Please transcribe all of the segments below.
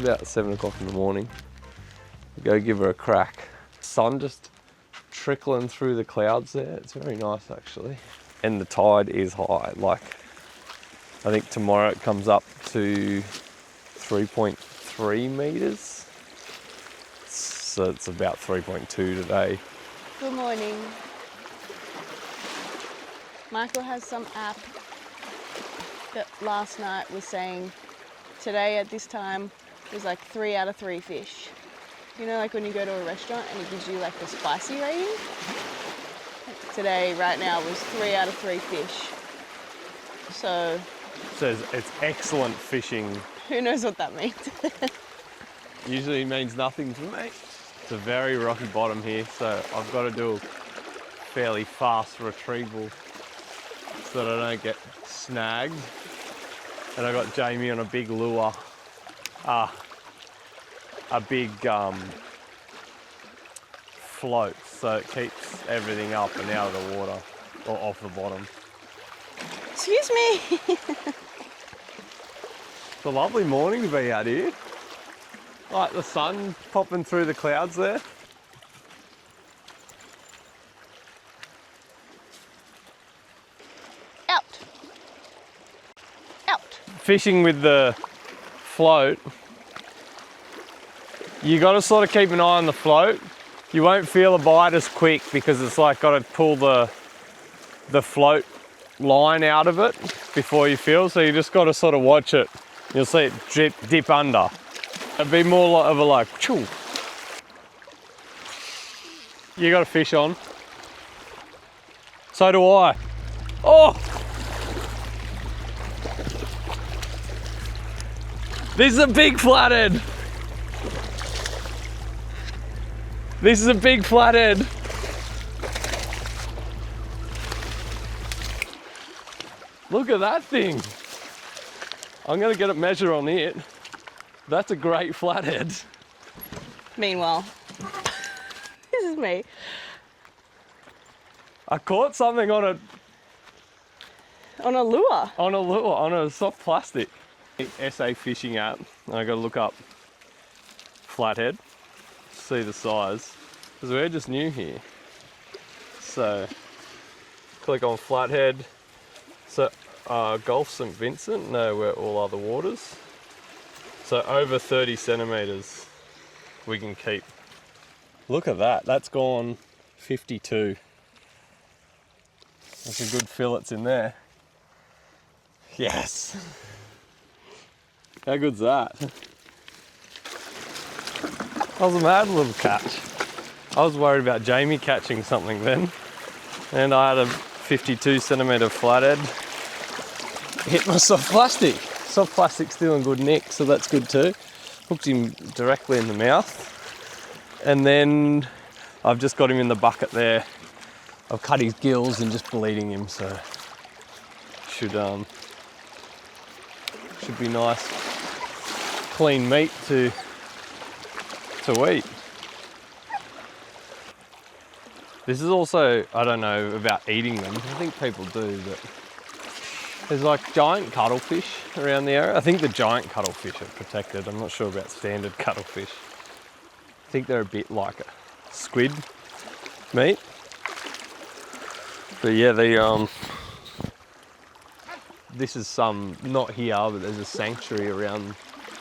about 7 o'clock in the morning. Go give her a crack. Sun just trickling through the clouds there. It's very nice actually. And the tide is high. Like, I think tomorrow it comes up to 3.3 meters. So it's about 3.2 today. Good morning. Michael has some app that last night was saying today at this time was like 3 out of 3 fish. You know, like when you go to a restaurant and it gives you like the spicy rating? Today, right now, was 3 out of 3 fish. So... says it's excellent fishing. Who knows what that means? Usually means nothing to me. It's a very rocky bottom here, so I've got to do a fairly fast retrieval so that I don't get snagged. And I got Jamie on a big lure, a big float, so it keeps everything up and out of the water, or off the bottom. Excuse me. It's a lovely morning to be out here. Like the sun popping through the clouds there. Out. Out. Fishing with the float, you got to sort of keep an eye on the float. You won't feel a bite as quick because it's like got to pull the float line out of it before you feel. So you just got to sort of watch it. You'll see it dip under. It'd be more of a like, choo. You got a fish on. So do I. Oh! This is a big flathead. This is a big flathead. Look at that thing. I'm gonna get a measure on it. That's a great flathead. Meanwhile, this is me. I caught something on a lure. On a soft plastic. SA fishing app. I gotta look up flathead, see the size, because we're just new here. So click on flathead. So Gulf St. Vincent, no, we're all other waters. So over 30 centimeters we can keep. Look at that, that's gone 52. That's a good fillets in there. Yes. How good's that? That was a mad little catch. I was worried about Jamie catching something then. And I had a 52 centimeter flathead. Hit my soft plastic. Soft plastic's still in good nick, so that's good too. Hooked him directly in the mouth. And then I've just got him in the bucket there. I've cut his gills and just bleeding him, so should be nice, clean meat to eat. This is also, I don't know about eating them. I think people do, but there's like giant cuttlefish around the area. I think the giant cuttlefish are protected. I'm not sure about standard cuttlefish. I think they're a bit like a squid meat. But yeah, this is some, not here, but there's a sanctuary around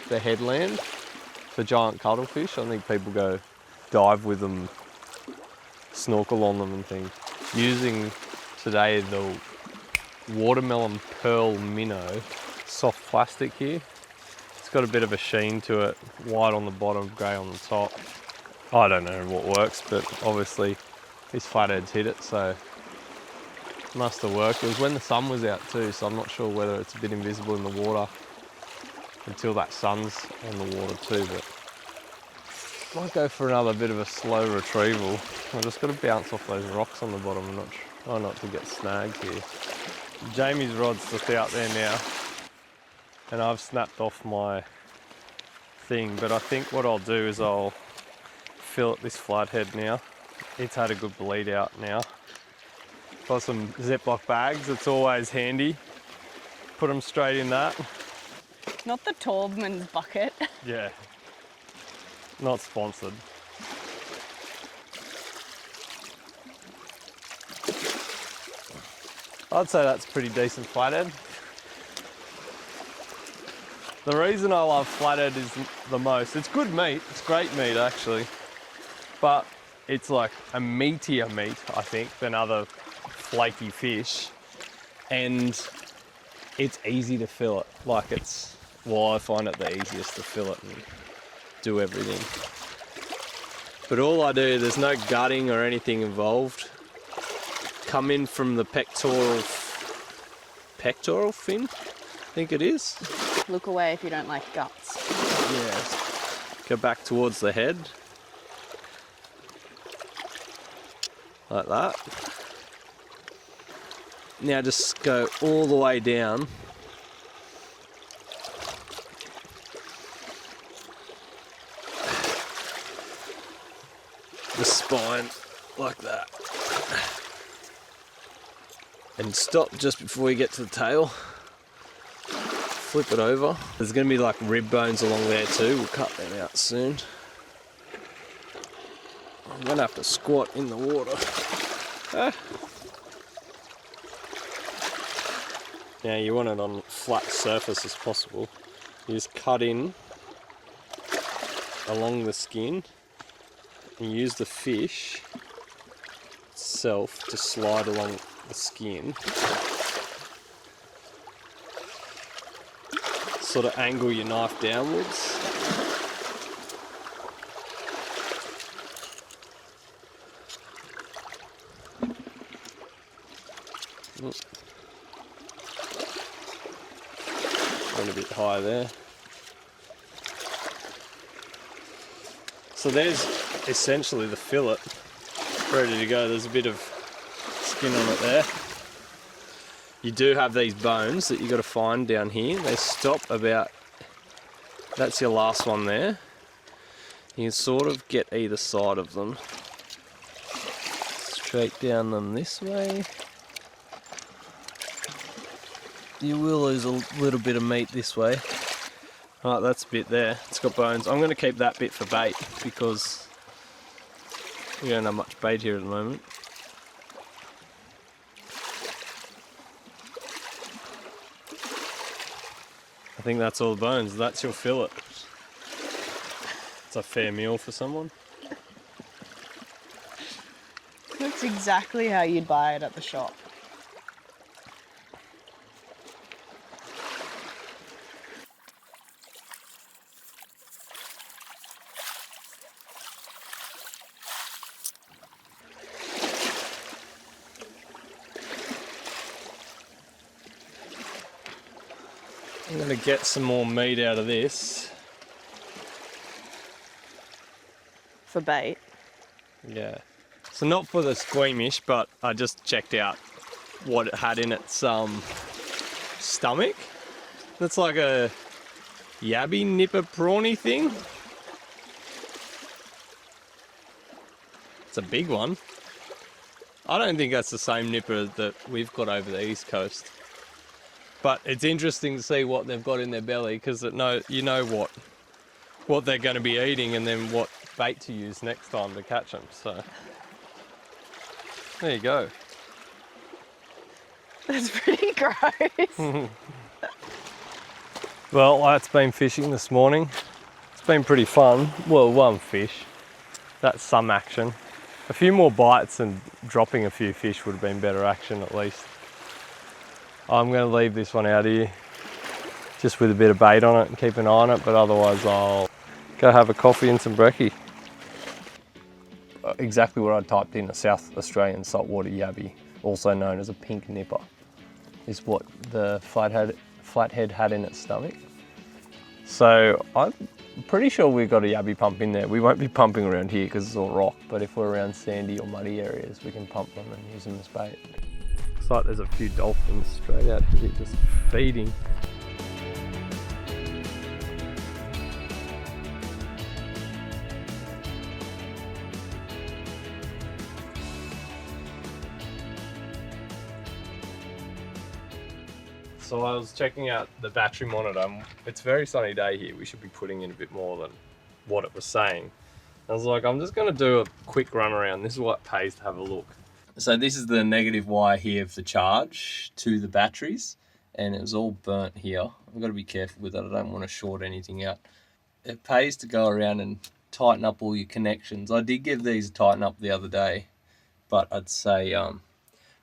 the headland for giant cuttlefish. I think people go dive with them, snorkel on them and things. Using today the watermelon pearl minnow, soft plastic here. It's got a bit of a sheen to it, white on the bottom, grey on the top. I don't know what works, but obviously this flathead's hit it, so it must have worked. It was when the sun was out too, so I'm not sure whether it's a bit invisible in the water until that sun's on the water too, but might go for another bit of a slow retrieval. I just got to bounce off those rocks on the bottom and try not to get snagged here. Jamie's rod's just out there now, and I've snapped off my thing, but I think what I'll do is I'll fillet this flathead now. It's had a good bleed out now. Got some Ziploc bags, it's always handy. Put them straight in that. Not the Taubman's bucket. Yeah, Not sponsored. I'd say that's a pretty decent flathead. The reason I love flathead is the most, it's good meat, it's great meat actually, but it's like a meatier meat, I think, than other flaky fish, and it's easy to fillet. Like it's, well, I find it the easiest to fillet and do everything. But all I do, there's no gutting or anything involved. Come in from the pectoral fin, I think it is. Look away if you don't like guts. Yeah. Go back towards the head. Like that. Now just go all the way down. The spine, like that. And stop just before you get to the tail. Flip it over. There's going to be like rib bones along there too. We'll cut them out soon. I'm going to have to squat in the water. Now you want it on flat surface as possible. You just cut in along the skin and use the fish itself to slide along the skin. Sort of angle your knife downwards. Went a bit high there. So there's essentially the fillet ready to go. There's a bit of skin on it there. You do have these bones that you got to find down here. They stop about, that's your last one there. You can sort of get either side of them. Straight down them this way. You will lose a little bit of meat this way. Right, that's a bit there. It's got bones. I'm going to keep that bit for bait because we don't have much bait here at the moment. I think that's all the bones. That's your fillet. It's a fair meal for someone. That's exactly how you'd buy it at the shop. I'm going to get some more meat out of this. For bait. Yeah. So not for the squeamish, but I just checked out what it had in its stomach. That's like a yabby nipper prawny thing. It's a big one. I don't think that's the same nipper that we've got over the east coast. But it's interesting to see what they've got in their belly because you know what they're going to be eating and then what bait to use next time to catch them. So there you go. That's pretty gross. Well, that's been fishing this morning. It's been pretty fun. Well, one fish. That's some action. A few more bites and dropping a few fish would have been better action at least. I'm going to leave this one out here just with a bit of bait on it and keep an eye on it, but otherwise I'll go have a coffee and some brekkie. Exactly what I typed in, a South Australian saltwater yabby, also known as a pink nipper, is what the flathead had in its stomach. So I'm pretty sure we've got a yabby pump in there. We won't be pumping around here because it's all rock, but if we're around sandy or muddy areas, we can pump them and use them as bait. Looks like there's a few dolphins straight out here just feeding. So I was checking out the battery monitor. It's a very sunny day here. We should be putting in a bit more than what it was saying. I was like, I'm just going to do a quick run around. This is what it pays to have a look. So this is the negative wire here for the charge to the batteries, and it was all burnt here. I've got to be careful with that. I don't want to short anything out. It pays to go around and tighten up all your connections. I did give these a tighten up the other day, but I'd say a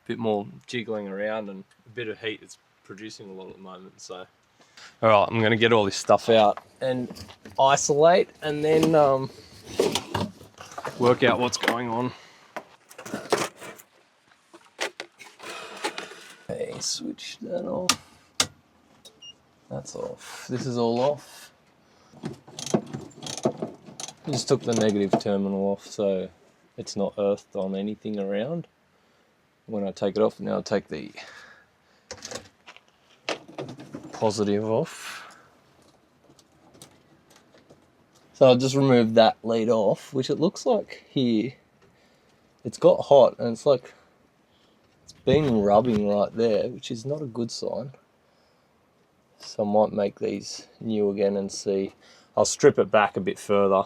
bit more jiggling around and a bit of heat it's producing a lot at the moment. So, all right, I'm going to get all this stuff out and isolate, and then work out what's going on. Okay, switch that off. That's off. This is all off. Just took the negative terminal off so it's not earthed on anything around. When I take it off, now I'll take the positive off. So I'll just remove that lead off, which it looks like here, it's got hot and it's like, it's been rubbing right there, which is not a good sign. So I might make these new again and see. I'll strip it back a bit further.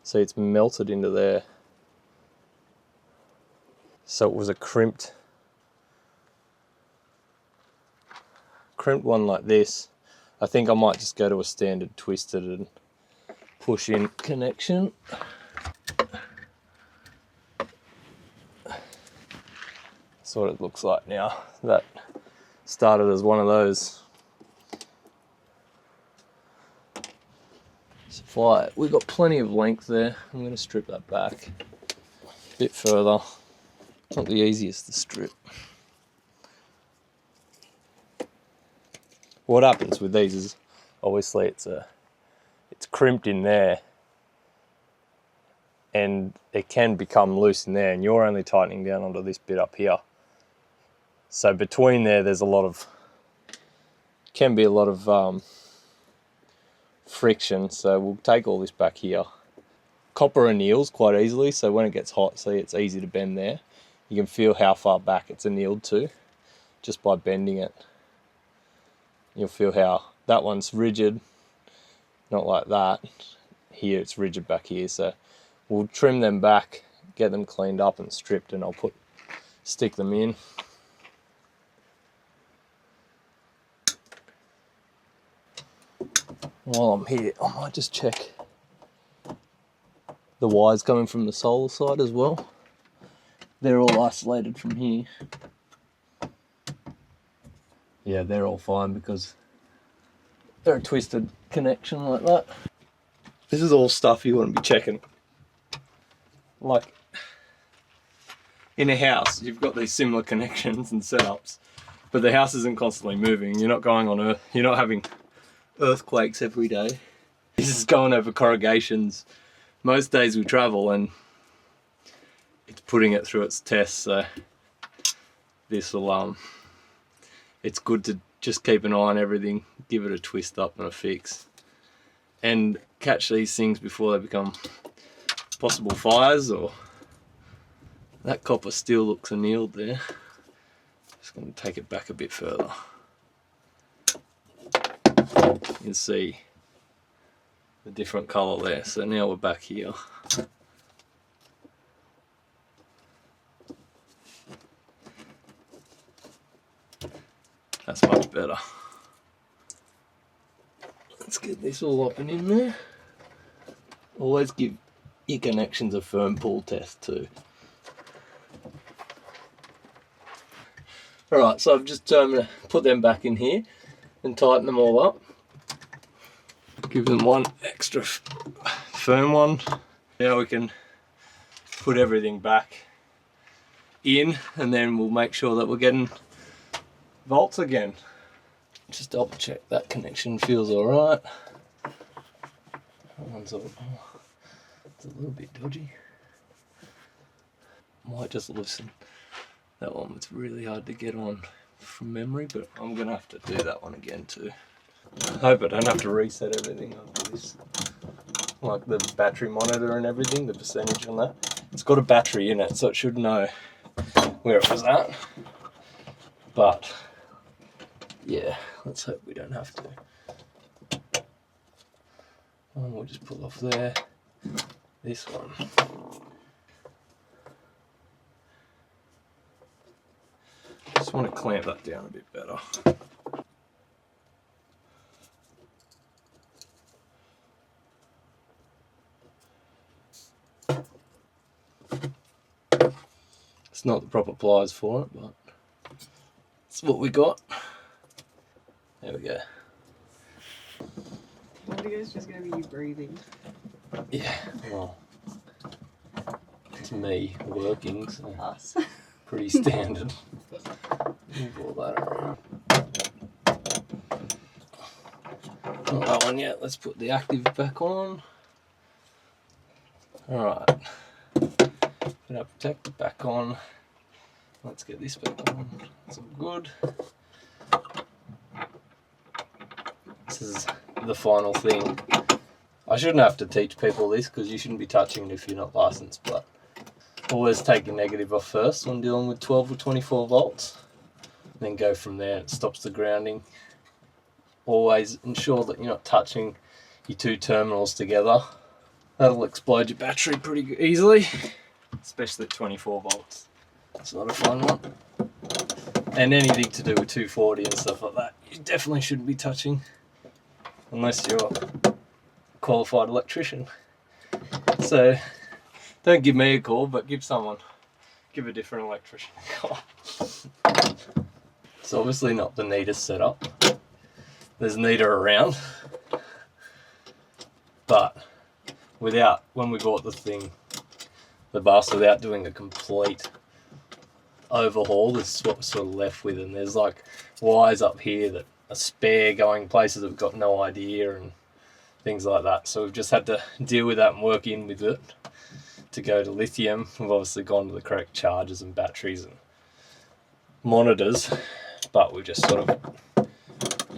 See, it's melted into there. So it was a crimped one like this. I think I might just go to a standard twisted and push in connection. That's what it looks like now. That started as one of those. Supply. We've got plenty of length there. I'm going to strip that back a bit further. Not the easiest to strip. What happens with these is obviously it's crimped in there, and it can become loose in there, and you're only tightening down onto this bit up here. So between there's a lot of, can be a lot of friction. So we'll take all this back here. Copper anneals quite easily, so when it gets hot, see, it's easy to bend there. You can feel how far back it's annealed to just by bending it. You'll feel how that one's rigid, not like that. Here it's rigid back here, so we'll trim them back, get them cleaned up and stripped, and I'll stick them in. While I'm here, I might just check the wires coming from the solar side as well. They're all isolated from here. Yeah, they're all fine because they're a twisted connection like that. This is all stuff you want to be checking. Like in a house, you've got these similar connections and setups, but the house isn't constantly moving. You're not going on Earth. You're not having earthquakes every day. This is going over corrugations. Most days we travel and it's putting it through its tests. So this will it's good to just keep an eye on everything, give it a twist up and a fix, and catch these things before they become possible fires. Or that copper still looks annealed there. Just going to take it back a bit further. You can see the different colour there. So now we're back here. That's much better. Let's get this all up and in there. Always give your connections a firm pull test too. Alright, so I've just put them back in here and tighten them all up. Give them one extra firm one. Now we can put everything back in, and then we'll make sure that we're getting volts again. Just double check that connection feels alright. That one's it's a little bit dodgy. Might just loosen that one. It's really hard to get on from memory, but I'm gonna have to do that one again too. I hope I don't have to reset everything after this. Like the battery monitor and everything, the percentage on that. It's got a battery in it, so it should know where it was at. But yeah, let's hope we don't have to. And we'll just pull off there. This one. Just want to clamp that down a bit better. It's not the proper pliers for it, but it's what we got. There we go. The video's just going to be you breathing. Yeah, well, it's me working, so Us. pretty standard. Move all that around. Not that one yet. Let's put the active back on. Alright. Put our protector back on. Let's get this back on. It's all good. This is the final thing. I shouldn't have to teach people this because you shouldn't be touching it if you're not licensed, but always take your negative off first when dealing with 12 or 24 volts. Then go from there. It stops the grounding. Always ensure that you're not touching your two terminals together. That'll explode your battery pretty easily, especially at 24 volts. It's not a fun one. And anything to do with 240 and stuff like that, you definitely shouldn't be touching unless you're a qualified electrician. So don't give me a call, but give a different electrician a call. It's obviously not the neatest setup. There's neater around, but when we bought the bus, without doing a complete overhaul, this is what we're sort of left with, and there's like wires up here that are spare going places that we've got no idea and things like that. So we've just had to deal with that and work in with it to go to lithium. We've obviously gone to the correct chargers and batteries and monitors, but we've just sort of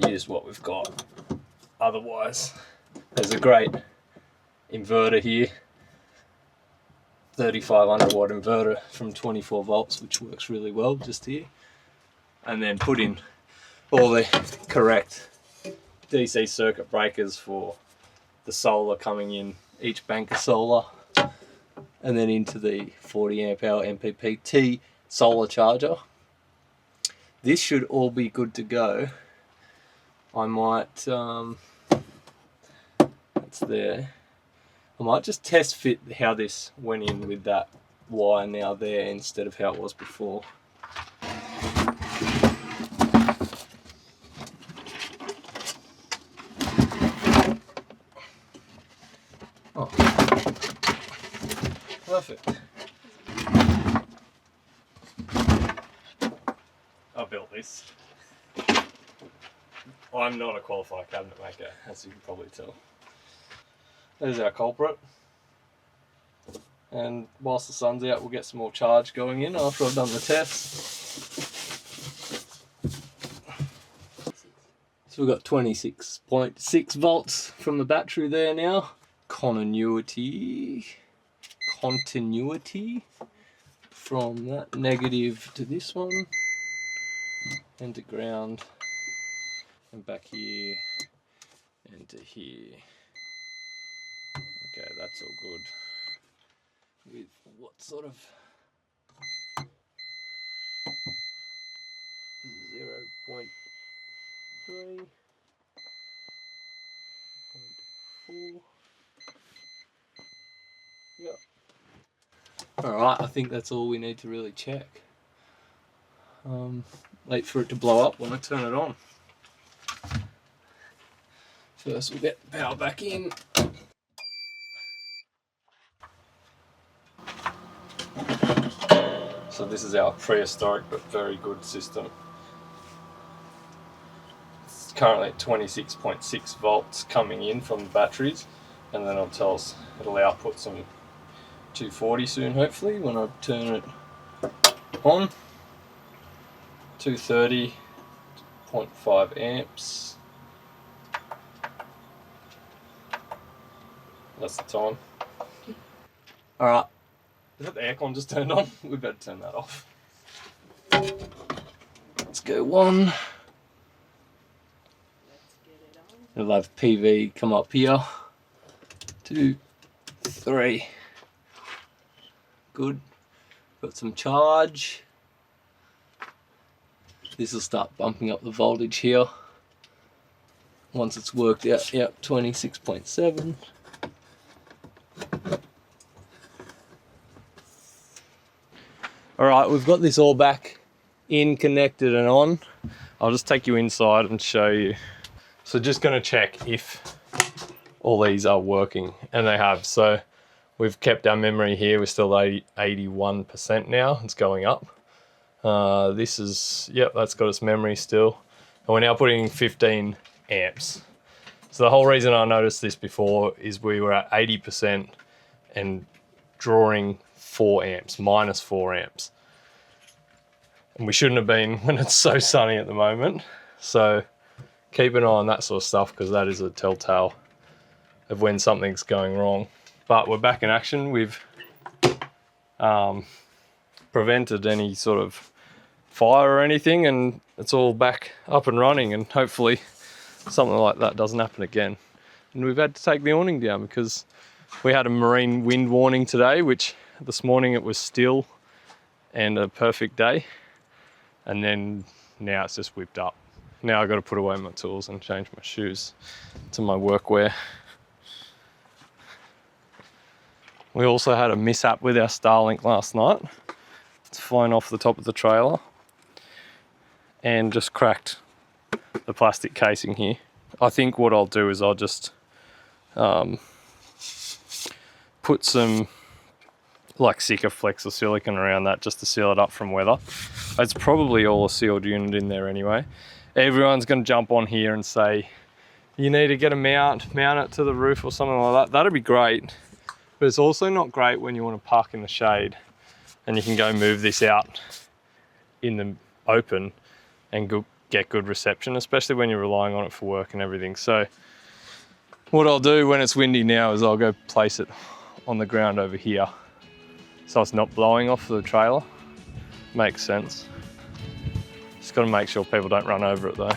used what we've got. Otherwise, there's a great inverter here, 3500 watt inverter from 24 volts, which works really well just here, and then put in all the correct DC circuit breakers for the solar coming in each bank of solar, and then into the 40 amp hour MPPT solar charger. This should all be good to go. I might, it's there. I might just test fit how this went in with that wire now there instead of how it was before. Oh, perfect. I built this. I'm not a qualified cabinet maker, as you can probably tell. There's our culprit. And whilst the sun's out, we'll get some more charge going in after I've done the test. So we've got 26.6 volts from the battery there now. Continuity from that negative to this one, and to ground, and back here, and to here. Okay, that's all good. With what sort of 0.3, 0.4. Yep. Alright, I think that's all we need to really check. Wait for it to blow up when I turn it on. First we'll get the power back in. So this is our prehistoric but very good system. It's currently at 26.6 volts coming in from the batteries, and then it'll output some 240 soon, hopefully, when I turn it on. 230.5 amps. That's the time. Alright. Is that the aircon just turned on? We better turn that off. Let's go one. Let's get it on. It'll have PV come up here. 2, 3. Good. Got some charge. This will start bumping up the voltage here. Once it's worked out, yep, 26.7. All right, we've got this all back in, connected and on. I'll just take you inside and show you. So just gonna check if all these are working, and they have. So we've kept our memory here. We're still 81% now. It's going up. This is, yep, that's got its memory still. And we're now putting 15 amps. So the whole reason I noticed this before is we were at 80% and drawing 4 amps, minus 4 amps. And we shouldn't have been when it's so sunny at the moment. So keep an eye on that sort of stuff, because that is a telltale of when something's going wrong. But we're back in action. We've prevented any sort of fire or anything, and it's all back up and running, and hopefully something like that doesn't happen again. And we've had to take the awning down because we had a marine wind warning today, which this morning it was still and a perfect day, and then now it's just whipped up. Now I've got to put away my tools and change my shoes to my workwear. We also had a mishap with our Starlink last night. It's flown off the top of the trailer and just cracked the plastic casing here. I think what I'll do is I'll just put some like Sikaflex or silicone around that just to seal it up from weather. It's probably all a sealed unit in there anyway. Everyone's going to jump on here and say, you need to get a mount it to the roof or something like that. That'd be great. But it's also not great when you want to park in the shade and you can go move this out in the open and get good reception, especially when you're relying on it for work and everything. So what I'll do when it's windy now is I'll go place it on the ground over here so it's not blowing off the trailer. Makes sense. Just got to make sure people don't run over it though.